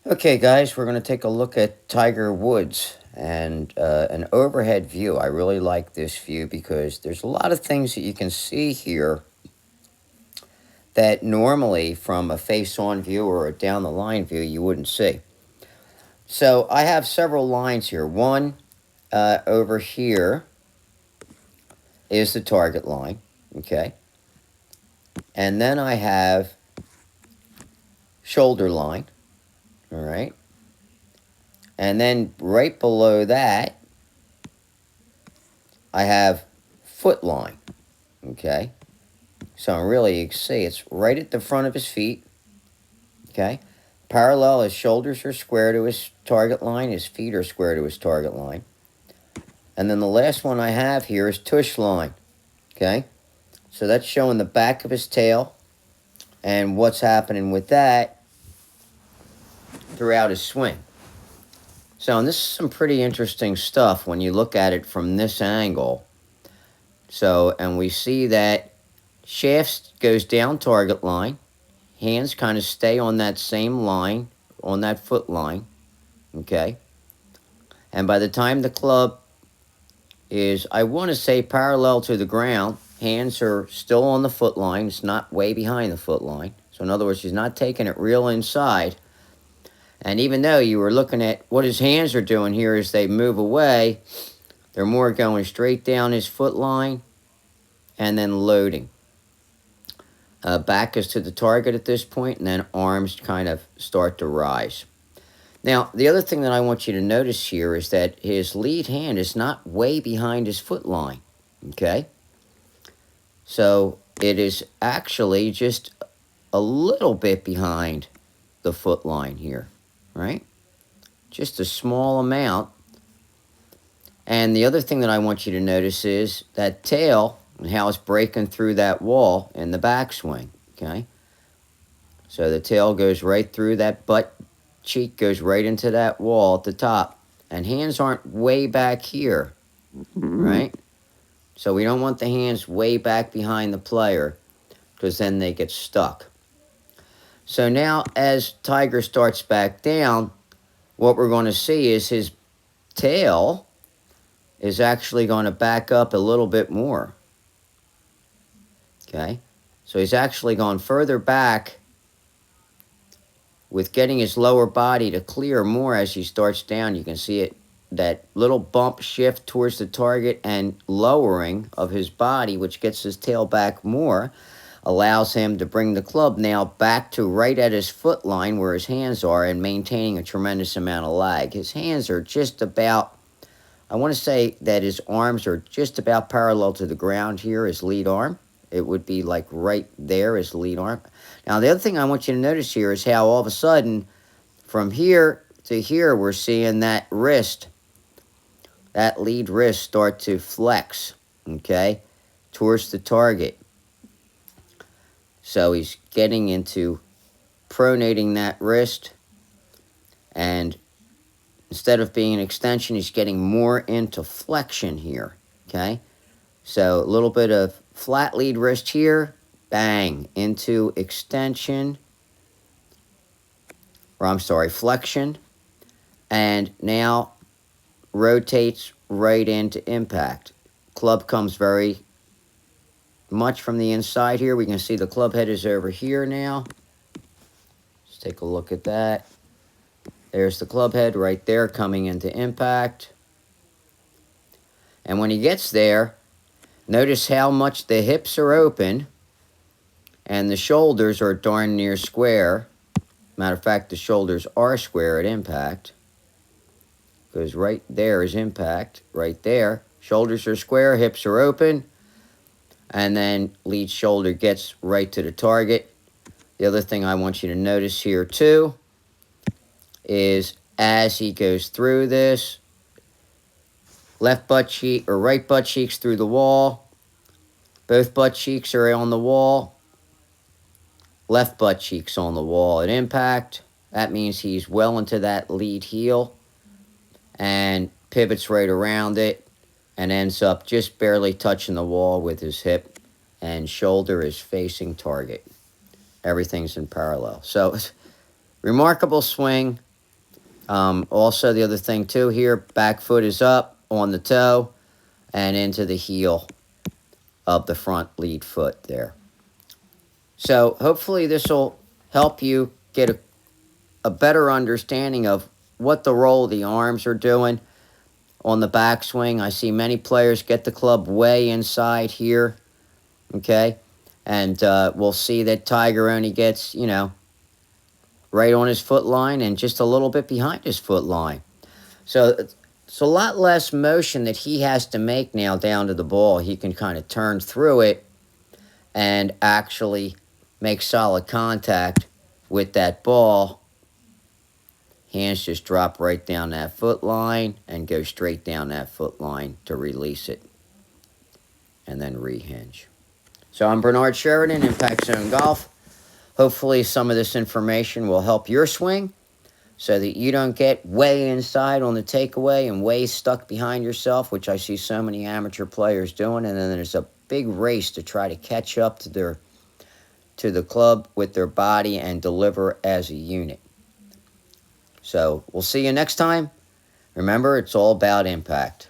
Okay, guys, we're going to take a look at Tiger Woods and an overhead view. I really like this view because there's a lot of things that you can see here that normally from a face-on view or a down-the-line view you wouldn't see. So I have several lines here. One over here is the target line, okay? And then I have shoulder line, all right? And then right below that, I have foot line, okay? So really, you can see it's right at the front of his feet, okay? Parallel, his shoulders are square to his target line, his feet are square to his target line. And then the last one I have here is tush line, okay? So that's showing the back of his tail and what's happening with that throughout his swing. So, and this is some pretty interesting stuff when you look at it from this angle. So, and we see that shaft goes down target line, hands kind of stay on that same line, on that foot line, okay? And by the time the club is, I want to say, parallel to the ground, hands are still on the foot line. It's not way behind the foot line. So in other words, he's not taking it real inside. And even though you were looking at what his hands are doing here as they move away, they're more going straight down his foot line and then loading. Back is to the target at this point, and then arms kind of start to rise. Now, the other thing that I want you to notice here is that his lead hand is not way behind his foot line, okay? So it is actually just a little bit behind the foot line here, right? Just a small amount. And the other thing that I want you to notice is that tail and how it's breaking through that wall in the backswing, okay? So the tail goes right through that butt cheek, goes right into that wall at the top. And hands aren't way back here, right? So we don't want the hands way back behind the player because then they get stuck. So now as Tiger starts back down, what we're going to see is his tail is actually going to back up a little bit more. Okay, so he's actually gone further back with getting his lower body to clear more as he starts down. You can see it, that little bump shift towards the target and lowering of his body, which gets his tail back more, allows him to bring the club now back to right at his foot line where his hands are and maintaining a tremendous amount of lag. His hands are just about, I want to say that his arms are just about parallel to the ground here, his lead arm. It would be like right there, his lead arm. Now, the other thing I want you to notice here is how all of a sudden, from here to here, we're seeing that wrist, that lead wrist start to flex, okay, towards the target. So he's getting into pronating that wrist, and instead of being an extension, he's getting more into flexion here, okay? So a little bit of flat lead wrist here, bang, into extension, or I'm sorry, flexion, and now rotates right into impact. Club comes very much from the inside here. We can see the club head is over here now. Let's take a look at that. There's the club head right there coming into impact. And when he gets there, notice how much the hips are open and the shoulders are darn near square. Matter of fact, the shoulders are square at impact, because right there is impact, right there. Shoulders are square, hips are open, and then lead shoulder gets right to the target. The other thing I want you to notice here too is as he goes through this, left butt cheek or right butt cheeks through the wall, both butt cheeks are on the wall, left butt cheeks on the wall at impact. That means he's well into that lead heel and pivots right around it and ends up just barely touching the wall with his hip, and shoulder is facing target. Everything's in parallel. So, remarkable swing. Also, the other thing too here, back foot is up on the toe and into the heel of the front lead foot there. So hopefully this will help you get a better understanding of what the role the arms are doing on the backswing. I see many players get the club way inside here, okay? And we'll see that Tiger only gets, right on his foot line and just a little bit behind his foot line. So it's a lot less motion that he has to make now down to the ball. He can kind of turn through it and actually make solid contact with that ball. Hands just drop right down that foot line and go straight down that foot line to release it and then rehinge. So I'm Bernard Sheridan, Impact Zone Golf. Hopefully some of this information will help your swing so that you don't get way inside on the takeaway and way stuck behind yourself, which I see so many amateur players doing, and then there's a big race to try to catch up to the club with their body and deliver as a unit. So we'll see you next time. Remember, it's all about impact.